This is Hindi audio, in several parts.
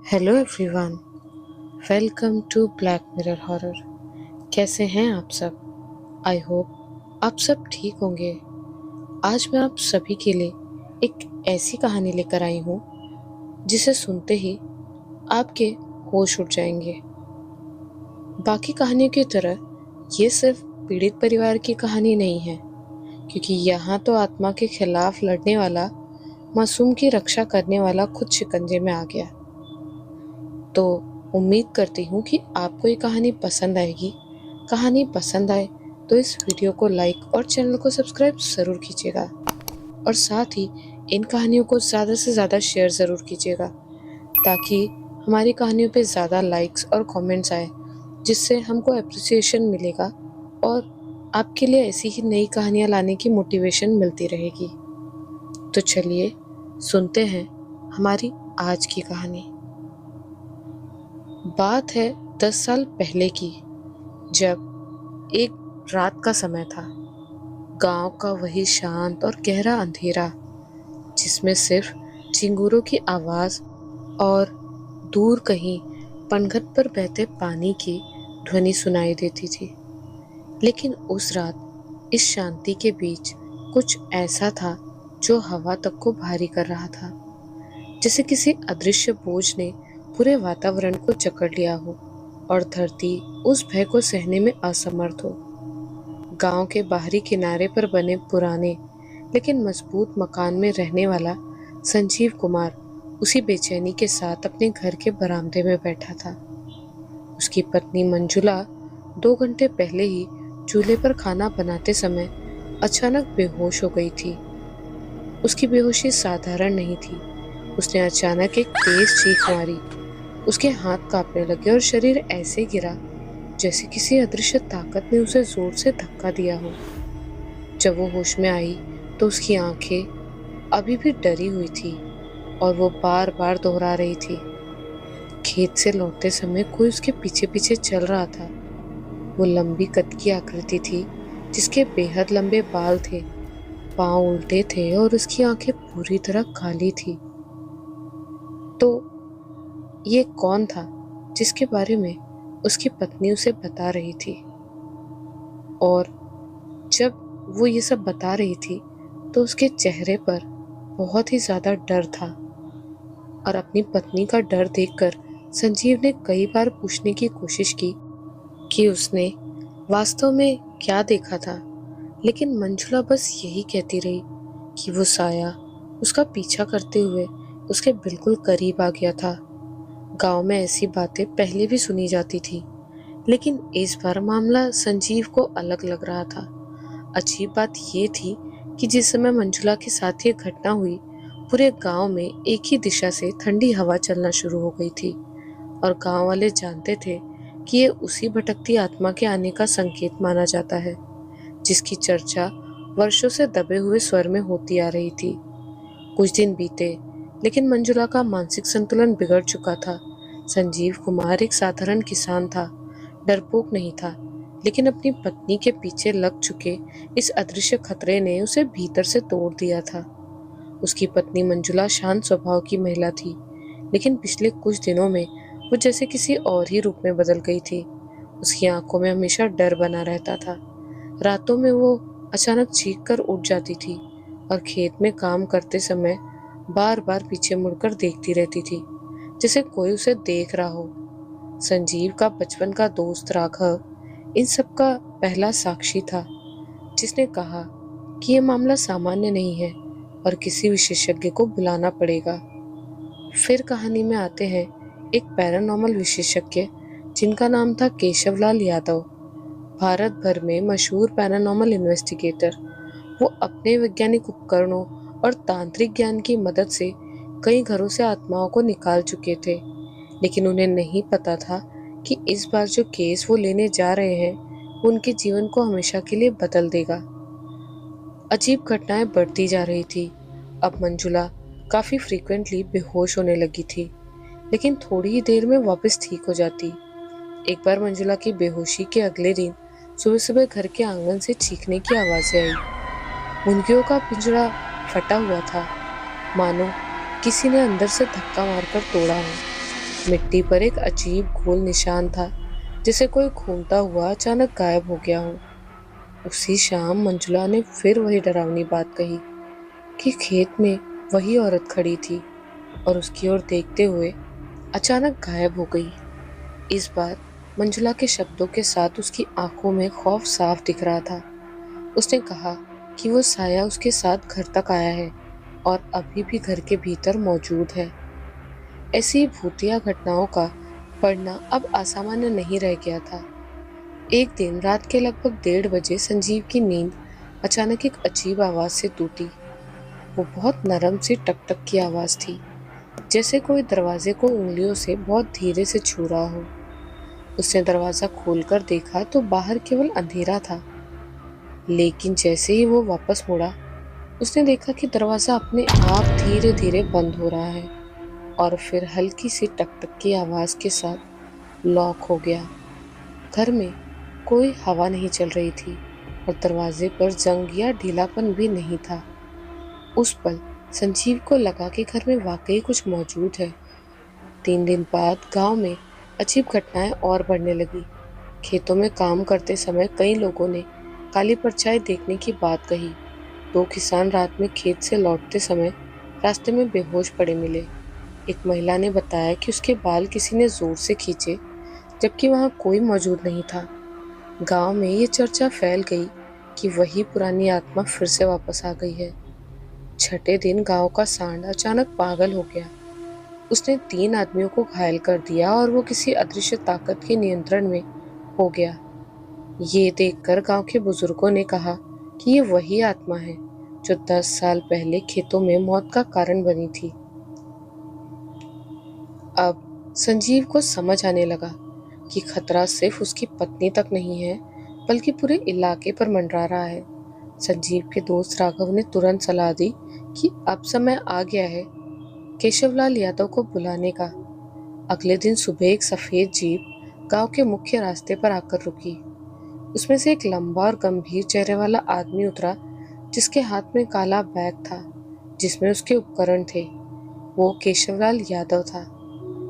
Hello everyone, welcome to Black Mirror horror. कैसे हैं आप सब? आई होप आप सब ठीक होंगे। आज मैं आप सभी के लिए एक ऐसी कहानी लेकर आई हूँ जिसे सुनते ही आपके होश उड़ जाएंगे। बाकी कहानियों की तरह ये सिर्फ पीड़ित परिवार की कहानी नहीं है, क्योंकि यहाँ तो आत्मा के खिलाफ लड़ने वाला, मासूम की रक्षा करने वाला खुद शिकंजे में आ गया। तो उम्मीद करती हूँ कि आपको ये कहानी पसंद आएगी। कहानी पसंद आए तो इस वीडियो को लाइक और चैनल को सब्सक्राइब ज़रूर कीजिएगा, और साथ ही इन कहानियों को ज़्यादा से ज़्यादा शेयर ज़रूर कीजिएगा, ताकि हमारी कहानियों पे ज़्यादा लाइक्स और कमेंट्स आए, जिससे हमको अप्रिसिएशन मिलेगा और आपके लिए ऐसी ही नई कहानियाँ लाने की मोटिवेशन मिलती रहेगी। तो चलिए सुनते हैं हमारी आज की कहानी। बात है 10 साल पहले की, जब एक रात का समय था। गांव का वही शांत और गहरा अंधेरा, जिसमें सिर्फ चिंगूरों की आवाज और दूर कहीं पनघट पर बहते पानी की ध्वनि सुनाई देती थी। लेकिन उस रात इस शांति के बीच कुछ ऐसा था जो हवा तक को भारी कर रहा था, जैसे किसी अदृश्य बोझ ने पूरे वातावरण को जकड़ लिया हो और धरती उस भय को सहने में असमर्थ हो। गांव के बाहरी किनारे पर बने पुराने लेकिन मजबूत मकान में रहने वाला संजीव कुमार उसी बेचैनी के साथ अपने घर के बरामदे में बैठा था। उसकी पत्नी मंजुला 2 घंटे पहले ही चूल्हे पर खाना बनाते समय अचानक बेहोश हो गई थी। उसकी बेहोशी साधारण नहीं थी। उसने अचानक एक तेज चीख मारी। उसके हाथ कांपने लगे और शरीर ऐसे गिरा जैसे किसी अदृश्य ताकत ने उसे जोर से धक्का दिया हो। जब वो होश में आई तो उसकी आंखें अभी भी डरी हुई थी और वो बार बार दोहरा रही थी। खेत से लौटते समय कोई उसके पीछे पीछे चल रहा था। वो लंबी कद की आकृति थी, जिसके बेहद लंबे बाल थे, पांव उल्टे थे और उसकी आंखें पूरी तरह काली थी। तो ये कौन था जिसके बारे में उसकी पत्नी उसे बता रही थी? और जब वो ये सब बता रही थी तो उसके चेहरे पर बहुत ही ज्यादा डर था। और अपनी पत्नी का डर देखकर संजीव ने कई बार पूछने की कोशिश की कि उसने वास्तव में क्या देखा था, लेकिन मंजुला बस यही कहती रही कि वो साया उसका पीछा करते हुए उसके बिल्कुल करीब आ गया था। गांव में ऐसी बातें पहले भी सुनी जाती थी, लेकिन इस बार मामला संजीव को अलग लग रहा था। अजीब बात ये थी कि जिस समय मंजुला के साथ ये घटना हुई, पूरे गांव में एक ही दिशा से ठंडी हवा चलना शुरू हो गई थी, और गांव वाले जानते थे कि ये उसी भटकती आत्मा के आने का संकेत माना जाता है, जिसकी चर्चा वर्षों से दबे हुए स्वर में होती आ रही थी। कुछ दिन बीते, लेकिन मंजुला का मानसिक संतुलन बिगड़ चुका था। संजीव कुमार एक साधारण किसान था, डरपोक नहीं था, लेकिन अपनी पत्नी के पीछे लग चुके इस अदृश्य खतरे ने उसे भीतर से तोड़ दिया था। उसकी पत्नी मंजुला शांत स्वभाव की महिला थी, लेकिन पिछले कुछ दिनों में वो जैसे किसी और ही रूप में बदल गई थी। उसकी आंखों में हमेशा डर बना रहता था। रातों में वो अचानक चीख कर उठ जाती थी और खेत में काम करते समय बार बार पीछे मुड़कर देखती रहती थी, जैसे कोई उसे देख रहा हो। संजीव का बचपन का दोस्त राघव इन सब का पहला साक्षी था, जिसने कहा कि यह मामला सामान्य नहीं है और किसी विशेषज्ञ को बुलाना पड़ेगा। फिर कहानी में आते हैं एक पैरानॉर्मल विशेषज्ञ, जिनका नाम था केशवलाल यादव। भारत भर में मशहूर पैरानॉर्मल इन्वेस्टिगेटर। वो अपने वैज्ञानिक उपकरणों और तांत्रिक ज्ञान की मदद से कई घरों से आत्माओं को निकाल चुके थे, लेकिन उन्हें नहीं पता था कि इस बार जो केस वो लेने जा रहे हैं, वो उनके जीवन को हमेशा के लिए बदल देगा। अजीब घटनाएं बढ़ती जा रही थी। अब मंजुला काफी फ्रीक्वेंटली बेहोश होने लगी थी, लेकिन थोड़ी ही देर में वापस ठीक हो जाती। एक बार मंजुला की बेहोशी के अगले दिन सुबह सुबह घर के आंगन से चीखने की आवाजें आई। मुर्गियों का पिंजरा फटा हुआ था, मानो किसी ने अंदर से धक्का मारकर तोड़ा हो। मिट्टी पर एक अजीब गोल निशान था, जिसे कोई घूमता हुआ अचानक गायब हो गया हो। उसी शाम मंजुला ने फिर वही डरावनी बात कही कि खेत में वही औरत खड़ी थी और उसकी ओर देखते हुए अचानक गायब हो गई। इस बार मंजुला के शब्दों के साथ उसकी आंखों में खौफ साफ दिख रहा था। उसने कहा कि वो साया उसके साथ घर तक आया है और अभी भी घर के भीतर मौजूद है। ऐसी भूतिया घटनाओं का पढ़ना अब असामान्य नहीं रह गया था। एक दिन रात के लगभग 1:30 बजे संजीव की नींद अचानक एक अजीब आवाज से टूटी। वो बहुत नरम सी टक-टक की आवाज थी, जैसे कोई दरवाजे को उंगलियों से बहुत धीरे से छू रहा हो। उसने दरवाजा खोलकर देखा तो बाहर केवल अंधेरा था, लेकिन जैसे ही वो वापस मुड़ा, उसने देखा कि दरवाजा अपने आप धीरे धीरे बंद हो रहा है और फिर हल्की सी टक-टक की आवाज के साथ लॉक हो गया। घर में कोई हवा नहीं चल रही थी और दरवाजे पर जंग या ढीलापन भी नहीं था। उस पल संजीव को लगा कि घर में वाकई कुछ मौजूद है। 3 दिन बाद गांव में अजीब घटनाएं और बढ़ने लगी। खेतों में काम करते समय कई लोगों ने काली परछाई देखने की बात कही। 2 किसान रात में खेत से लौटते समय रास्ते में बेहोश पड़े मिले। एक महिला ने बताया कि उसके बाल किसी ने जोर से खींचे, जबकि वहां कोई मौजूद नहीं था। गांव में ये चर्चा फैल गई कि वही पुरानी आत्मा फिर से वापस आ गई है। छठे दिन गांव का सांड अचानक पागल हो गया। उसने 3 आदमियों को घायल कर दिया और वो किसी अदृश्य ताकत के नियंत्रण में हो गया। ये देखकर गांव के बुजुर्गों ने कहा कि ये वही आत्मा है जो 10 साल पहले खेतों में मौत का कारण बनी थी। अब संजीव को समझ आने लगा कि खतरा सिर्फ उसकी पत्नी तक नहीं है, बल्कि पूरे इलाके पर मंडरा रहा है। संजीव के दोस्त राघव ने तुरंत सलाह दी कि अब समय आ गया है केशवलाल यादव को बुलाने का। अगले दिन सुबह एक सफेद जीप गांव के मुख्य रास्ते पर आकर रुकी। उसमें से एक लंबा और गंभीर चेहरे वाला आदमी उतरा, जिसके हाथ में काला बैग था जिसमें उसके उपकरण थे। वो केशवलाल यादव था।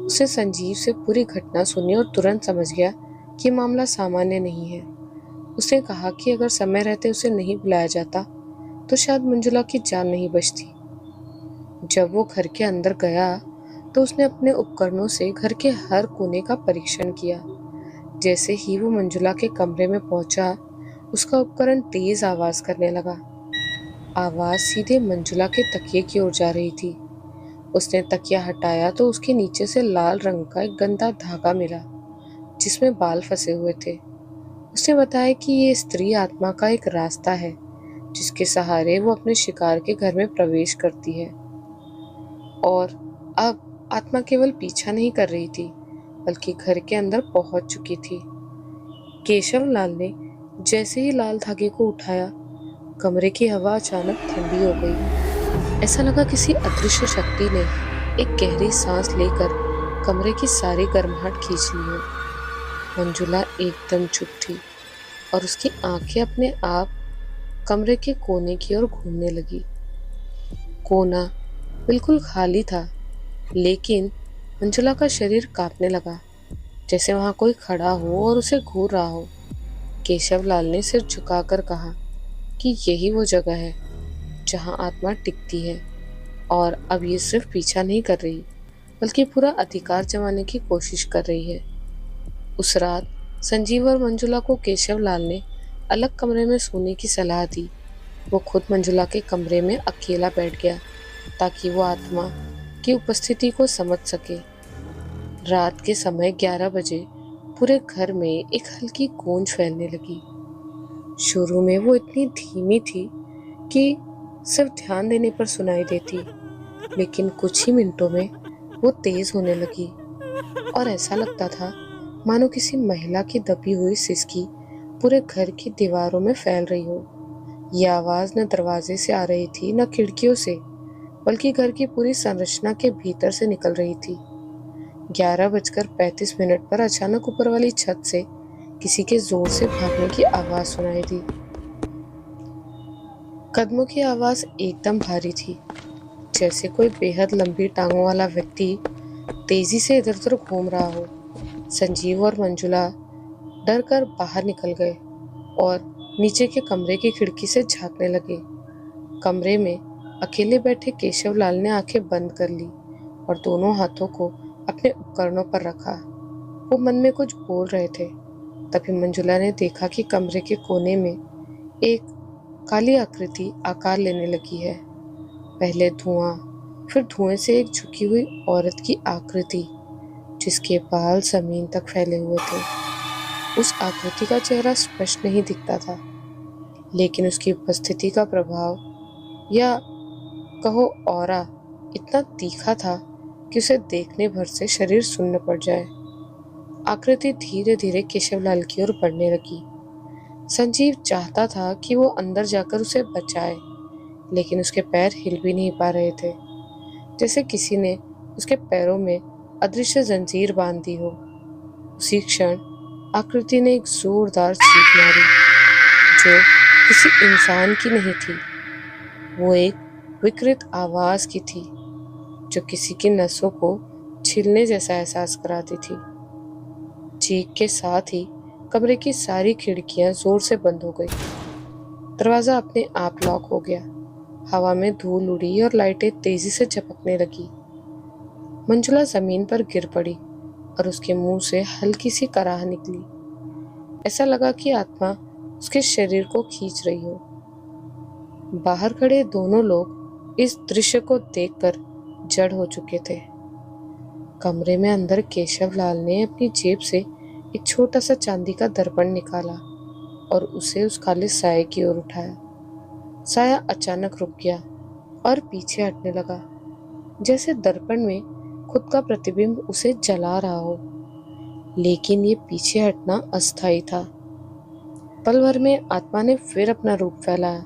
उसने संजीव से पूरी घटना सुनी और तुरंत समझ गया कि मामला सामान्य नहीं है। उसने कहा कि अगर समय रहते उसे नहीं बुलाया जाता तो शायद मंजुला की जान नहीं बचती। जब वो घर के अंदर गया तो उसने अपने उपकरणों से घर के हर कोने का परीक्षण किया। जैसे ही वो मंजुला के कमरे में पहुंचा, उसका उपकरण तेज आवाज करने लगा। आवाज सीधे मंजुला के तकिए की ओर जा रही थी। उसने तकिया हटाया तो उसके नीचे से लाल रंग का एक गंदा धागा मिला, जिसमें बाल फंसे हुए थे। उसने बताया कि ये स्त्री आत्मा का एक रास्ता है, जिसके सहारे वो अपने शिकार के घर में प्रवेश करती है। और अब आत्मा केवल पीछा नहीं कर रही थी, बल्कि घर के अंदर पहुंच चुकी थी। केशवलाल ने जैसे ही लाल धागे को उठाया, कमरे की हवा अचानक ठंडी हो गई। ऐसा लगा किसी अदृश्य शक्ति ने एक गहरी सांस लेकर कमरे की सारी गर्माहट खींच ली हो। मंजुला एकदम चुप थी और उसकी आंखें अपने आप कमरे के कोने की ओर घूमने लगी। कोना बिल्कुल खाली था, लेकिन मंजुला का शरीर कांपने लगा, जैसे वहां कोई खड़ा हो और उसे घूर रहा हो। केशवलाल ने सिर झुकाकर कहा कि यही वो जगह है जहां आत्मा टिकती है और अब ये सिर्फ पीछा नहीं कर रही, बल्कि पूरा अधिकार जमाने की कोशिश कर रही है। उस रात संजीव और मंजुला को केशवलाल ने अलग कमरे में सोने की सलाह दी। वो खुद मंजुला के कमरे में अकेला बैठ गया ताकि वो आत्मा की उपस्थिति को समझ सके। रात के समय 11 बजे पूरे घर में एक हल्की गूंज फैलने लगी। शुरू में वो इतनी धीमी थी कि सिर्फ ध्यान देने पर सुनाई देती, लेकिन कुछ ही मिनटों में वो तेज होने लगी और ऐसा लगता था मानो किसी महिला की दबी हुई सिसकी पूरे घर की दीवारों में फैल रही हो। यह आवाज न दरवाजे से आ रही थी न खिड़कियों से, बल्कि घर की पूरी संरचना के भीतर से निकल रही थी। 11:35 पर अचानक ऊपर वाली छत से किसी के जोर से भागने की आवाज सुनाई दी। कदमों की आवाज एकदम भारी थी, जैसे कोई बेहद लंबी टांगों वाला व्यक्ति तेजी से इधर उधर घूम रहा हो। संजीव और मंजुला डर कर बाहर निकल गए और नीचे के कमरे की खिड़की से झांकने लगे। कमरे में अकेले बैठे केशवलाल ने आंखें बंद कर ली और दोनों हाथों को अपने उपकरणों पर रखा। वो मन में कुछ बोल रहे थे। तभी मंजुला ने देखा कि कमरे के कोने में एक काली आकृति आकार लेने लगी है। पहले धुआं, फिर धुएं से एक झुकी हुई औरत की आकृति जिसके बाल जमीन तक फैले हुए थे। उस आकृति का चेहरा स्पष्ट नहीं दिखता था, लेकिन उसकी उपस्थिति का प्रभाव या कहो ऑरा इतना तीखा था कि उसे देखने भर से शरीर सुन्न पड़ जाए। आकृति धीरे धीरे केशवलाल की ओर बढ़ने लगी। संजीव चाहता था कि वो अंदर जाकर उसे बचाए, लेकिन उसके पैर हिल भी नहीं पा रहे थे, जैसे किसी ने उसके पैरों में अदृश्य जंजीर बांध दी हो। उसी क्षण आकृति ने एक जोरदार चीख मारी जो किसी इंसान की नहीं थी। वो एक विकृत आवाज की थी जो किसी की नसों को छीलने जैसा एहसास कराती थी। चीख के साथ ही कमरे की सारी खिड़कियां जोर से बंद हो गई। दरवाजा अपने आप लॉक हो गया। हवा में धूल उड़ी और लाइटें तेजी से झपकने लगी। मंजुला जमीन पर गिर पड़ी और उसके मुंह से हल्की सी कराह निकली। ऐसा लगा कि आत्मा उसके शरीर को खींच रही हो। बाहर खड़े दोनों लोग इस दृश्य को देखकर जड़ हो चुके थे। कमरे में अंदर केशवलाल ने अपनी जेब से एक छोटा सा चांदी का दर्पण निकाला और उसे उस काले साये की ओर उठाया। साया अचानक रुक गया और पीछे हटने लगा, जैसे दर्पण में खुद का प्रतिबिंब उसे जला रहा हो। लेकिन ये पीछे हटना अस्थायी था। पल भर में आत्मा ने फिर अपना रूप फैलाया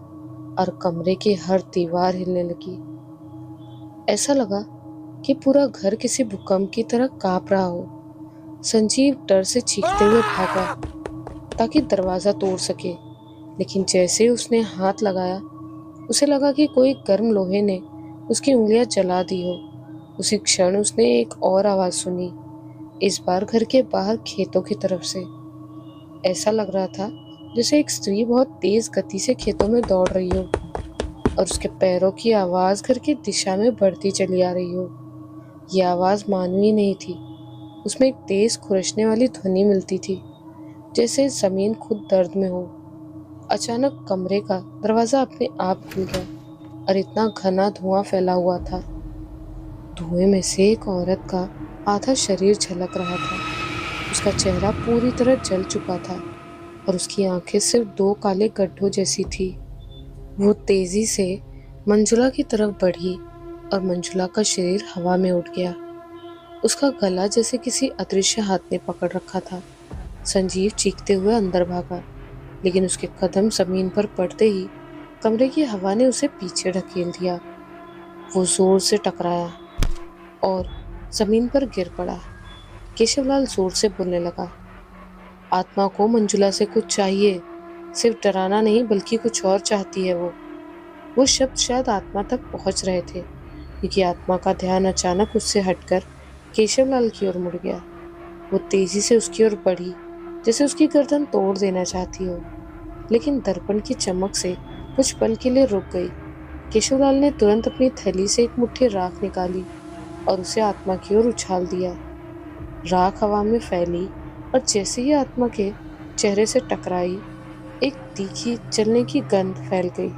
और कमरे की हर दीवार हिलने लगी। ऐसा लगा कि पूरा घर किसी भूकंप की तरह कांप रहा हो। संजीव डर से चीखते हुए भागा ताकि दरवाजा तोड़ सके, लेकिन जैसे ही उसने हाथ लगाया उसे लगा कि कोई गर्म लोहे ने उसकी उंगलियां जला दी हो। उसी क्षण उसने एक और आवाज सुनी, इस बार घर के बाहर खेतों की तरफ से। ऐसा लग रहा था जैसे एक स्त्री बहुत तेज गति से खेतों में दौड़ रही हो और उसके पैरों की आवाज घर की दिशा में बढ़ती चली आ रही हो। यह आवाज मानवीय नहीं थी। उसमें एक तेज खुरशने वाली ध्वनि मिलती थी, जैसे जमीन खुद दर्द में हो। अचानक कमरे का दरवाजा अपने आप खुल गया और इतना घना धुआं फैला हुआ था। धुएं में से एक औरत का आधा शरीर झलक रहा था। उसका चेहरा पूरी तरह जल चुका था और उसकी आंखें सिर्फ दो काले गड्ढों जैसी थी। वो तेजी से मंजुला की तरफ बढ़ी और मंजुला का शरीर हवा में उठ गया। उसका गला जैसे किसी अदृश्य हाथ ने पकड़ रखा था। संजीव चीखते हुए अंदर भागा, लेकिन उसके कदम जमीन पर पड़ते ही कमरे की हवा ने उसे पीछे ढकेल दिया। वो जोर से टकराया और जमीन पर गिर पड़ा। केशवलाल जोर से बोलने लगा, आत्मा को मंजुला से कुछ चाहिए, सिर्फ डराना नहीं बल्कि कुछ और चाहती है वो शब्द शायद आत्मा तक पहुंच रहे थे, क्योंकि आत्मा का ध्यान अचानक उससे हटकर केशवलाल की ओर मुड़ गया। वो तेजी से उसकी ओर बढ़ी, जैसे उसकी गर्दन तोड़ देना चाहती हो, लेकिन दर्पण की चमक से कुछ पल के लिए रुक गई। केशवलाल ने तुरंत अपनी थैली से एक मुट्ठी राख निकाली और उसे आत्मा की ओर उछाल दिया। राख हवा में फैली और जैसे ही आत्मा के चेहरे से टकराई, एक तीखी जलने की गंध फैल गई।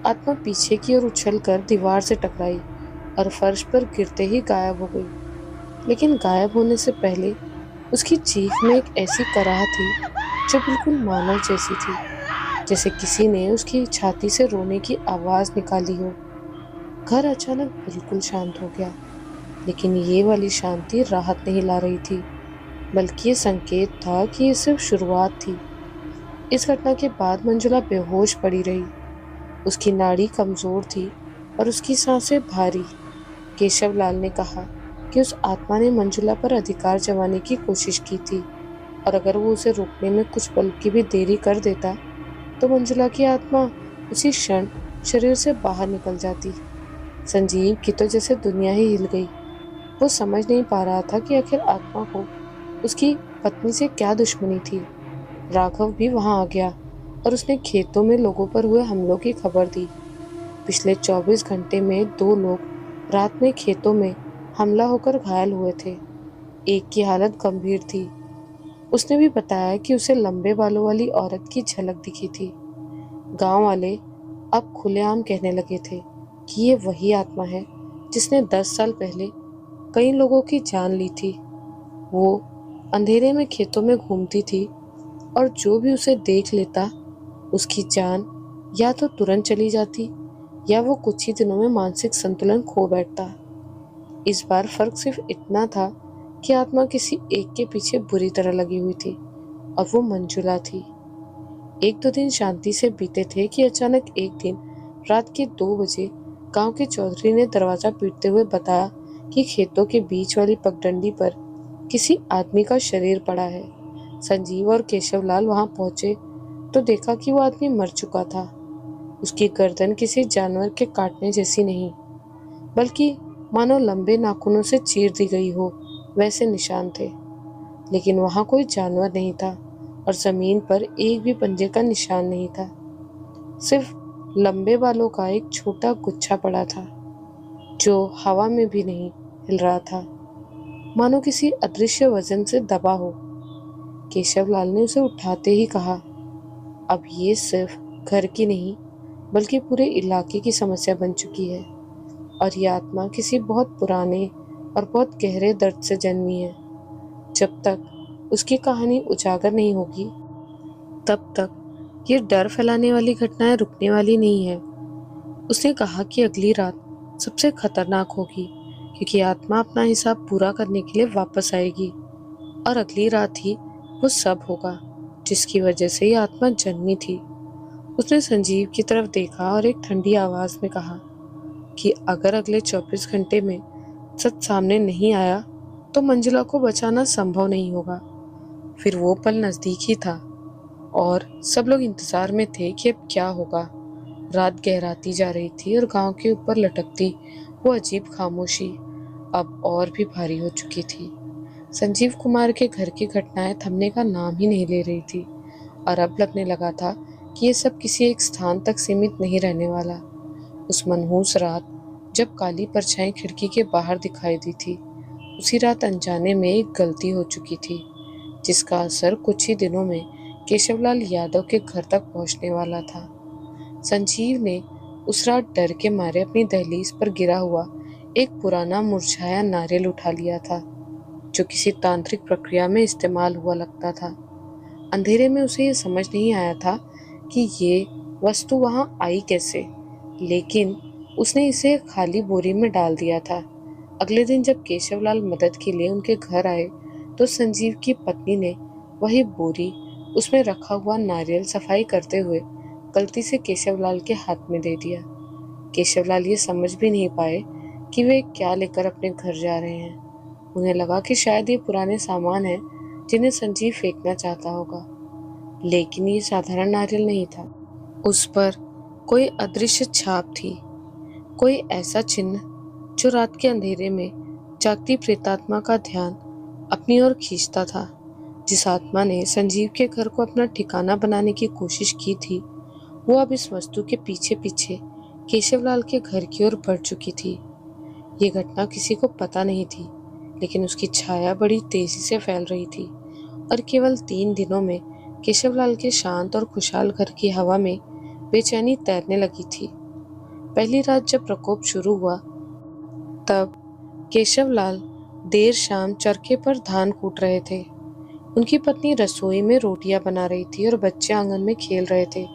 आत्मा पीछे की ओर उछलकर दीवार से टकराई और फर्श पर गिरते ही गायब हो गई। लेकिन गायब होने से पहले उसकी चीख में एक ऐसी कराह थी जो बिल्कुल मानव जैसी थी, जैसे किसी ने उसकी छाती से रोने की आवाज निकाली हो। घर अचानक बिल्कुल शांत हो गया, लेकिन ये वाली शांति राहत नहीं ला रही थी, बल्कि ये संकेत था कि ये सिर्फ शुरुआत थी। इस घटना के बाद मंजुला बेहोश पड़ी रही। उसकी नाड़ी कमजोर थी और उसकी सांसें भारी। केशवलाल ने कहा कि उस आत्मा ने मंजुला पर अधिकार जमाने की कोशिश की थी और अगर वो उसे रोकने में कुछ पल की भी देरी कर देता तो मंजुला की आत्मा उसी क्षण शरीर से बाहर निकल जाती। संजीव की तो जैसे दुनिया ही हिल गई। वो समझ नहीं पा रहा था कि आखिर आत्मा को उसकी पत्नी से क्या दुश्मनी थी। राघव भी वहां आ गया और उसने खेतों में लोगों पर हुए हमलों की खबर दी। पिछले 24 घंटे में 2 लोग रात में खेतों में हमला होकर घायल हुए थे। एक की हालत गंभीर थी। उसने भी बताया कि उसे लंबे बालों वाली औरत की झलक दिखी थी। गांव वाले अब खुलेआम कहने लगे थे कि ये वही आत्मा है जिसने 10 साल पहले कई लोगों की जान ली थी। वो अंधेरे में खेतों में घूमती थी और जो भी उसे देख लेता उसकी जान या तो तुरंत चली जाती या वो कुछ ही दिनों में मानसिक संतुलन खो बैठता। इस बार फर्क सिर्फ इतना था कि आत्मा किसी एक के पीछे बुरी तरह लगी हुई थी और वो मंजुला थी। 1-2 दिन शांति से बीते थे कि अचानक एक दिन रात के 2 बजे गांव के चौधरी ने दरवाजा पीटते हुए बताया कि खेतों के बीच वाली पगडंडी पर किसी आदमी का शरीर पड़ा है। संजीव और केशवलाल वहां पहुंचे तो देखा कि वो आदमी मर चुका था। उसकी गर्दन किसी जानवर के काटने जैसी नहीं, बल्कि मानो लंबे नाखूनों से चीर दी गई हो वैसे निशान थे। लेकिन वहां कोई जानवर नहीं था और जमीन पर एक भी पंजे का निशान नहीं था। सिर्फ लंबे बालों का एक छोटा गुच्छा पड़ा था जो हवा में भी नहीं हिल रहा था, मानो किसी अदृश्य वजन से दबा हो। केशवलाल ने उसे उठाते ही कहा, अब ये सिर्फ घर की नहीं बल्कि पूरे इलाके की समस्या बन चुकी है और ये आत्मा किसी बहुत पुराने और बहुत गहरे दर्द से जन्मी है। जब तक उसकी कहानी उजागर नहीं होगी तब तक ये डर फैलाने वाली घटनाएं रुकने वाली नहीं है। उसने कहा कि अगली रात सबसे खतरनाक होगी क्योंकि आत्मा अपना हिसाब पूरा करने के लिए वापस आएगी और अगली रात ही वो सब होगा जिसकी वजह से ये आत्मा जन्मी थी। उसने संजीव की तरफ देखा और एक ठंडी आवाज में कहा कि अगर अगले 24 घंटे में सच सामने नहीं आया तो मंजुला को बचाना संभव नहीं होगा। फिर वो पल नजदीक ही था और सब लोग इंतजार में थे कि अब क्या होगा। रात गहराती जा रही थी और गांव के ऊपर लटकती वो अजीब खामोशी अब और भी भारी हो चुकी थी। संजीव कुमार के घर की घटनाएं थमने का नाम ही नहीं ले रही थी और अब लगने लगा था कि ये सब किसी एक स्थान तक सीमित नहीं रहने वाला। उस मनहूस रात जब काली परछाई खिड़की के बाहर दिखाई दी थी, उसी रात अनजाने में एक गलती हो चुकी थी जिसका असर कुछ ही दिनों में केशवलाल यादव के घर तक पहुंचने वाला था। संजीव ने उस रात डर के मारे अपनी दहलीज पर गिरा हुआ एक पुराना मुरझाया नारियल उठा लिया था जो किसी तांत्रिक प्रक्रिया में इस्तेमाल हुआ लगता था। अंधेरे में उसे ये समझ नहीं आया था कि ये वस्तु वहां आई कैसे, लेकिन उसने इसे खाली बोरी में डाल दिया था। अगले दिन जब केशवलाल मदद के लिए उनके घर आए तो संजीव की पत्नी ने वही बोरी, उसमें रखा हुआ नारियल सफाई करते हुए गलती से केशवलाल के हाथ में दे दिया। केशवलाल ये समझ भी नहीं पाए कि वे क्या लेकर अपने घर जा रहे हैं। उन्हें लगा कि शायद ये पुराने सामान हैं जिन्हें संजीव फेंकना चाहता होगा, लेकिन ये साधारण नारियल नहीं था। उस पर कोई अदृश्य छाप थी, कोई ऐसा चिन्ह जो रात के अंधेरे में जागती प्रेतात्मा का ध्यान अपनी ओर खींचता था। जिस आत्मा ने संजीव के घर को अपना ठिकाना बनाने की कोशिश की थी, वो अब इस वस्तु के पीछे पीछे केशवलाल के घर की ओर बढ़ चुकी थी। ये घटना किसी को पता नहीं थी, लेकिन उसकी छाया बड़ी तेजी से फैल रही थी और केवल 3 दिनों में केशवलाल के शांत और खुशहाल घर की हवा में बेचैनी तैरने लगी थी। पहली रात जब प्रकोप शुरू हुआ तब केशवलाल देर शाम चरखे पर धान कूट रहे थे। उनकी पत्नी रसोई में रोटियां बना रही थी और बच्चे आंगन में खेल रहे थे।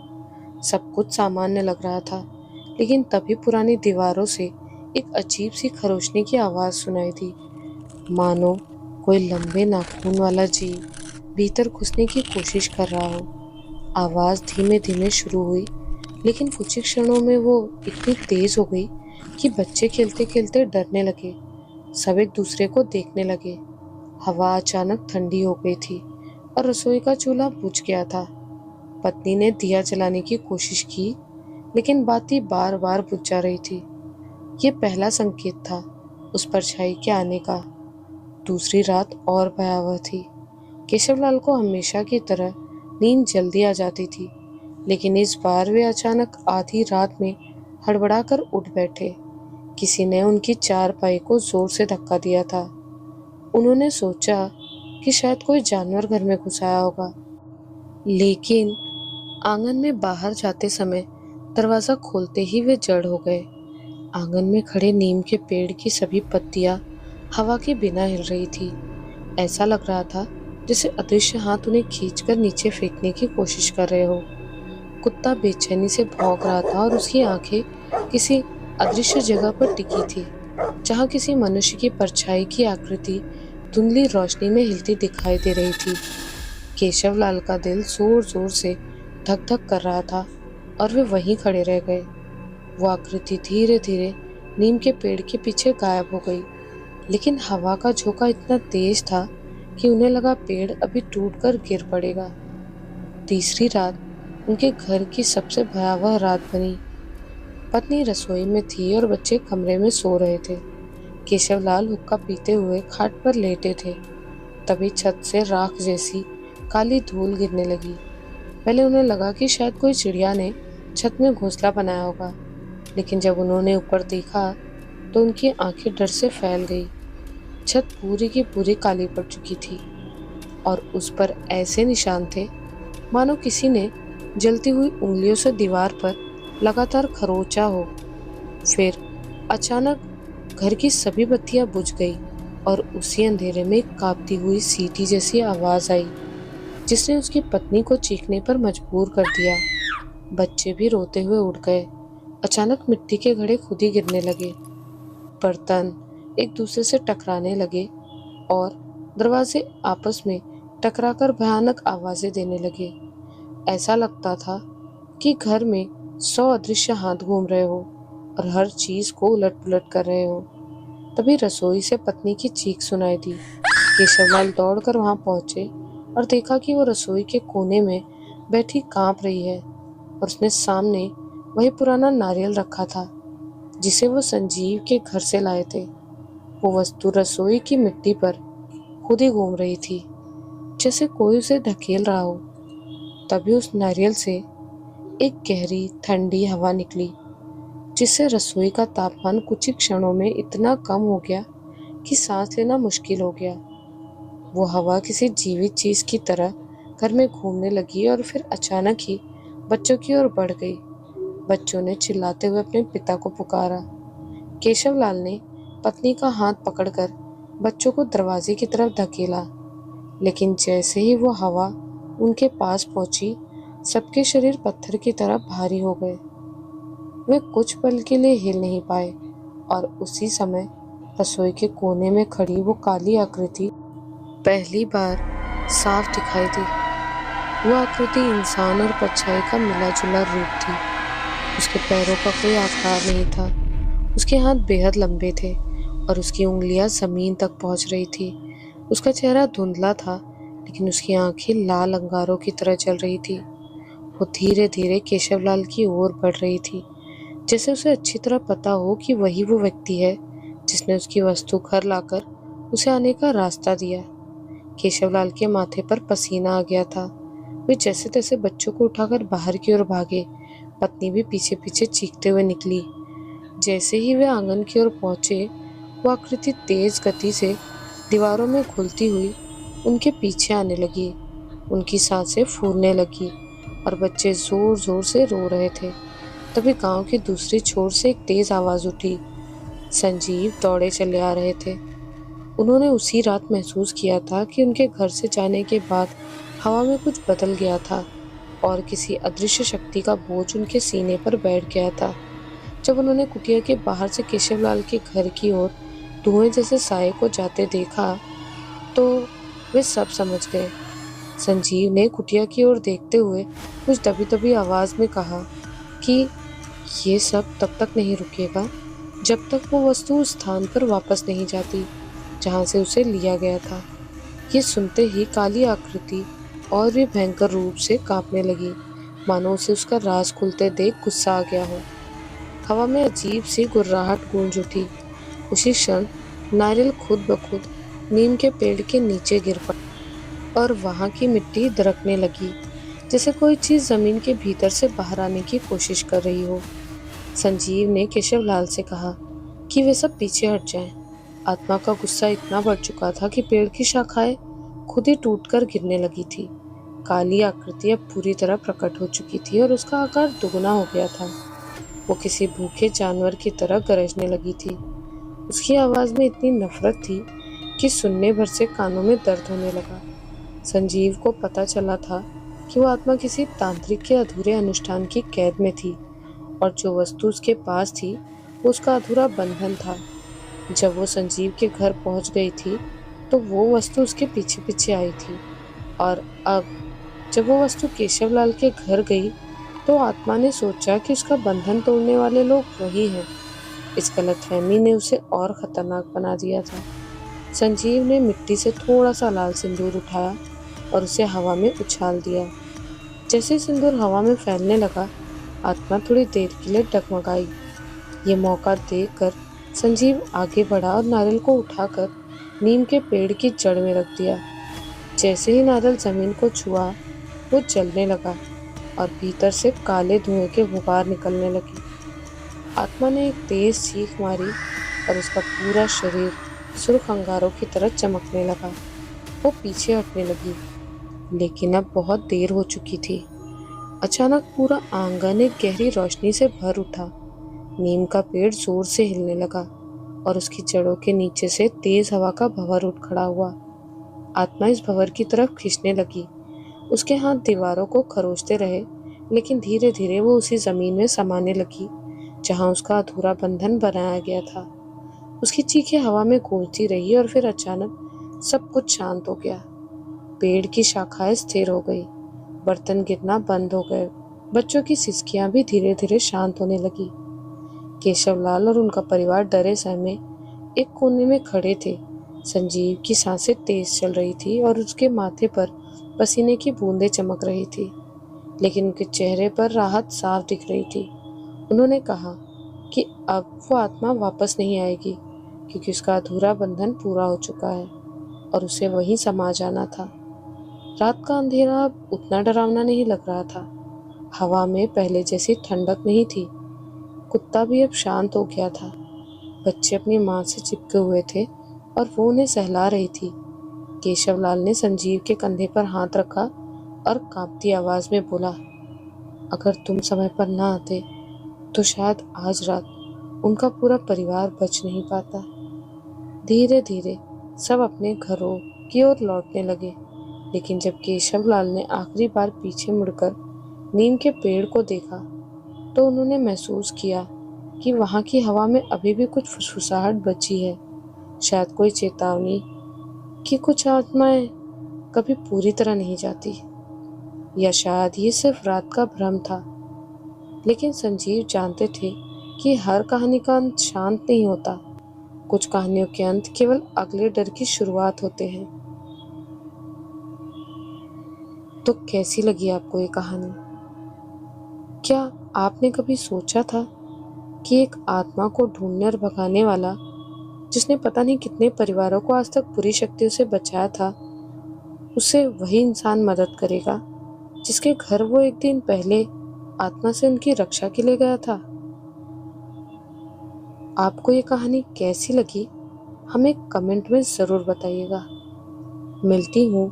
सब कुछ सामान्य लग रहा था, लेकिन तभी पुरानी दीवारों से एक अजीब सी खरोचने की आवाज सुनाई दी, मानो कोई लंबे नाखून वाला जीव भीतर घुसने की कोशिश कर रहा हो। आवाज धीमे धीमे शुरू हुई, लेकिन कुछ ही क्षणों में वो इतनी तेज हो गई कि बच्चे खेलते खेलते डरने लगे। सब एक दूसरे को देखने लगे। हवा अचानक ठंडी हो गई थी और रसोई का चूल्हा बुझ गया था। पत्नी ने दिया जलाने की कोशिश की, लेकिन बाती बार बार बुझ जा रही थी। ये पहला संकेत था उस परछाई के आने का। दूसरी रात और भयावह थी। केशवलाल को हमेशा की तरह नींद जल्दी आ जाती थी, लेकिन इस बार वे अचानक आधी रात में हड़बड़ाकर उठ बैठे। किसी ने उनकी चारपाई को जोर से धक्का दिया था। उन्होंने सोचा कि शायद कोई जानवर घर में घुस आया होगा, लेकिन आंगन में बाहर जाते समय दरवाजा खोलते ही वे जड़ हो गए। आंगन में खड़े नीम के पेड़ की सभी पत्तियां हवा के बिना हिल रही थी। ऐसा लग रहा था जैसे अदृश्य हाथ उन्हें खींचकर नीचे फेंकने की कोशिश कर रहे हो। कुत्ता बेचैनी से भौंक रहा था और उसकी आंखें किसी अदृश्य जगह पर टिकी थी, जहां किसी मनुष्य की परछाई की आकृति धुंधली रोशनी में हिलती दिखाई दे रही थी। केशवलाल का दिल जोर जोर से धक धक कर रहा था और वे वहीं खड़े रह गए। वो आकृति धीरे धीरे नीम के पेड़ के पीछे गायब हो गई, लेकिन हवा का झोंका इतना तेज था कि उन्हें लगा पेड़ अभी टूटकर गिर पड़ेगा। तीसरी रात उनके घर की सबसे भयावह रात बनी। पत्नी रसोई में थी और बच्चे कमरे में सो रहे थे। केशवलाल हुक्का पीते हुए खाट पर लेटे थे। तभी छत से राख जैसी काली धूल गिरने लगी। पहले उन्हें लगा कि शायद कोई चिड़िया ने छत में घोंसला बनाया होगा, लेकिन जब उन्होंने ऊपर देखा तो उनकी आंखें डर से फैल गई। छत पूरी की पूरी काली पड़ चुकी थी और उस पर ऐसे निशान थे मानो किसी ने जलती हुई उंगलियों से दीवार पर लगातार खरोंचा हो। फिर अचानक घर की सभी बत्तियां बुझ गई और उसी अंधेरे में एक कांपती हुई सीटी जैसी आवाज आई, जिसने उसकी पत्नी को चीखने पर मजबूर कर दिया। बच्चे भी रोते हुए उठ गए। अचानक मिट्टी के घड़े खुद ही गिरने लगे, बर्तन एक दूसरे से टकराने लगे और दरवाजे आपस में टकराकर भयानक आवाजें देने लगे। ऐसा लगता था कि घर में 100 अदृश्य हाथ घूम रहे हो और हर चीज को उलट पुलट कर रहे हो। तभी रसोई से पत्नी की चीख सुनाई दी। केशवलाल दौड़कर वहां पहुंचे और देखा कि वो रसोई के कोने में बैठी कांप रही है और उसने सामने वही पुराना नारियल रखा था जिसे वो संजीव के घर से लाए थे। वो वस्तु रसोई की मिट्टी पर खुद ही घूम रही थी, जैसे कोई उसे धकेल रहा हो। तभी उस नारियल से एक गहरी ठंडी हवा निकली, जिससे रसोई का तापमान कुछ ही क्षणों में इतना कम हो गया कि सांस लेना मुश्किल हो गया। वो हवा किसी जीवित चीज की तरह घर में घूमने लगी और फिर अचानक ही बच्चों की ओर बढ़ गई। बच्चों ने चिल्लाते हुए अपने पिता को पुकारा। केशवलाल ने पत्नी का हाथ पकड़कर बच्चों को दरवाजे की तरफ धकेला, लेकिन जैसे ही वो हवा उनके पास पहुंची, सबके शरीर पत्थर की तरह भारी हो गए। वे कुछ पल के लिए हिल नहीं पाए और उसी समय रसोई के कोने में खड़ी वो काली आकृति पहली बार साफ दिखाई दी। वो आकृति इंसान और परछाई का मिला जुला रूप थी। उसके पैरों का कोई आकार नहीं था, उसके हाथ बेहद लंबे थे और उसकी उंगलियां जमीन तक पहुंच रही थी। उसका चेहरा धुंधला था, लेकिन उसकी आंखें लाल अंगारों की तरह जल रही थी। वो धीरे धीरे केशवलाल की ओर बढ़ रही थी, जैसे उसे अच्छी तरह पता हो कि वही वो व्यक्ति है जिसने उसकी वस्तु घर लाकर उसे आने का रास्ता दिया। केशवलाल के माथे पर पसीना आ गया था। वे जैसे तैसे बच्चों को उठाकर बाहर की ओर भागे। पत्नी भी पीछे पीछे चीखते हुए निकली। जैसे ही वे आंगन की ओर पहुंचे, वो आकृति तेज गति से दीवारों में घुलती हुई उनके पीछे आने लगी। उनकी सांसें फूलने लगी और बच्चे जोर जोर से रो रहे थे। तभी गांव की दूसरी छोर से एक तेज आवाज उठी। संजीव दौड़े चले आ रहे थे। उन्होंने उसी रात महसूस किया था कि उनके घर से जाने के बाद हवा में कुछ बदल गया था और किसी अदृश्य शक्ति का बोझ उनके सीने पर बैठ गया था। जब उन्होंने कुटिया के बाहर से केशवलाल के घर की ओर धुएं जैसे साये को जाते देखा तो वे सब समझ गए। संजीव ने कुटिया की ओर देखते हुए कुछ दबी दबी आवाज में कहा कि ये सब तब तक नहीं रुकेगा जब तक वो वस्तु उस स्थान पर वापस नहीं जाती जहां से उसे लिया गया था। ये सुनते ही काली आकृति और भी भयंकर रूप से कांपने लगी, मानो उसे उसका राज खुलते देख गुस्सा आ गया हो। हवा में अजीब सी गुर्राहट गूंज उठी। उसी क्षण नारियल खुद ब खुद नीम के पेड़ के नीचे गिर पड़ा और वहां की मिट्टी दरकने लगी, जैसे कोई चीज जमीन के भीतर से बाहर आने की कोशिश कर रही हो। संजीव ने केशव लाल से कहा कि वे सब पीछे हट जाएं। आत्मा का गुस्सा इतना बढ़ चुका था कि पेड़ की शाखाएं खुद ही टूटकर गिरने लगी थी। काली आकृति अब पूरी तरह प्रकट हो चुकी थी और उसका आकार दुगना हो गया था। वो किसी भूखे जानवर की तरह गरजने लगी थी। उसकी आवाज में इतनी नफरत थी कि सुनने भर से कानों में दर्द होने लगा। संजीव को पता चला था कि वो आत्मा किसी तांत्रिक के अधूरे अनुष्ठान की कैद में थी और जो वस्तु उसके पास थी वो उसका अधूरा बंधन था। जब वो संजीव के घर पहुंच गई थी तो वो वस्तु उसके पीछे पीछे आई थी, और अब जब वो वस्तु केशवलाल के घर गई तो आत्मा ने सोचा कि उसका बंधन तोड़ने वाले लोग वही हैं। इस गलतफहमी ने उसे और खतरनाक बना दिया था। संजीव ने मिट्टी से थोड़ा सा लाल सिंदूर उठाया और उसे हवा में उछाल दिया। जैसे सिंदूर हवा में फैलने लगा, आत्मा थोड़ी देर के लिए डगमगाई। ये मौका देखकर संजीव आगे बढ़ा और नारियल को उठाकर नीम के पेड़ की जड़ में रख दिया। जैसे ही नारियल जमीन को छुआ, वो जलने लगा और भीतर से काले धुएं के गुबार निकलने लगे। आत्मा ने एक तेज चीख मारी और उसका पूरा शरीर सुर्ख अंगारों की तरह चमकने लगा। वो पीछे हटने लगी, लेकिन अब बहुत देर हो चुकी थी। अचानक पूरा आंगन एक गहरी रोशनी से भर उठा। नीम का पेड़ जोर से हिलने लगा और उसकी जड़ों के नीचे से तेज हवा का भंवर उठ खड़ा हुआ। आत्मा इस भंवर की तरफ खींचने लगी। उसके हाथ दीवारों को खरोचते रहे, लेकिन धीरे धीरे वो उसी जमीन में समाने लगी जहां उसका अधूरा बंधन बनाया गया था। उसकी चीखें हवा में गूंजती रही और फिर अचानक सब कुछ शांत हो गया। पेड़ की शाखाएं स्थिर हो गई, बर्तन गिरना बंद हो गए, बच्चों की सिसकियां भी धीरे धीरे शांत होने लगी। केशवलाल और उनका परिवार डरे सहमे एक कोने में खड़े थे। संजीव की सांसें तेज चल रही थी और उसके माथे पर पसीने की बूंदें चमक रही थी, लेकिन उनके चेहरे पर राहत साफ दिख रही थी। उन्होंने कहा कि अब वो आत्मा वापस नहीं आएगी, क्योंकि उसका अधूरा बंधन पूरा हो चुका है और उसे वहीं समा जाना था। रात का अंधेरा अब उतना डरावना नहीं लग रहा था। हवा में पहले जैसी ठंडक नहीं थी। कुत्ता भी अब शांत हो गया था। बच्चे अपनी माँ से चिपके हुए थे और वो उन्हें सहला रही थी। केशवलाल ने संजीव के कंधे पर हाथ रखा और कांपती आवाज में बोला, अगर तुम समय पर ना आते तो शायद आज रात उनका पूरा परिवार बच नहीं पाता। धीरे धीरे सब अपने घरों की ओर लौटने लगे, लेकिन जब केशवलाल ने आखिरी बार पीछे मुड़कर नीम के पेड़ को देखा तो उन्होंने महसूस किया कि वहां की हवा में अभी भी कुछ फुसफुसाहट बची है। शायद कोई चेतावनी कि कुछ आत्माएं कभी पूरी तरह नहीं जाती, या शायद ये सिर्फ रात का भ्रम था। लेकिन संजीव जानते थे कि हर कहानी का अंत शांत नहीं होता। कुछ कहानियों के अंत केवल अगले डर की शुरुआत होते हैं। तो कैसी लगी आपको ये कहानी? क्या आपने कभी सोचा था कि एक आत्मा को ढूंढने और भगाने वाला, जिसने पता नहीं कितने परिवारों को आज तक बुरी शक्तियों से बचाया था, उसे वही इंसान मदद करेगा जिसके घर वो एक दिन पहले आत्मा से उनकी रक्षा के लिए गया था? आपको ये कहानी कैसी लगी, हमें कमेंट में ज़रूर बताइएगा। मिलती हूँ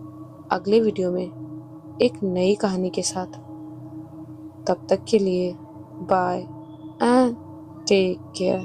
अगले वीडियो में एक नई कहानी के साथ। तब तक के लिए बाय एंड टेक केयर।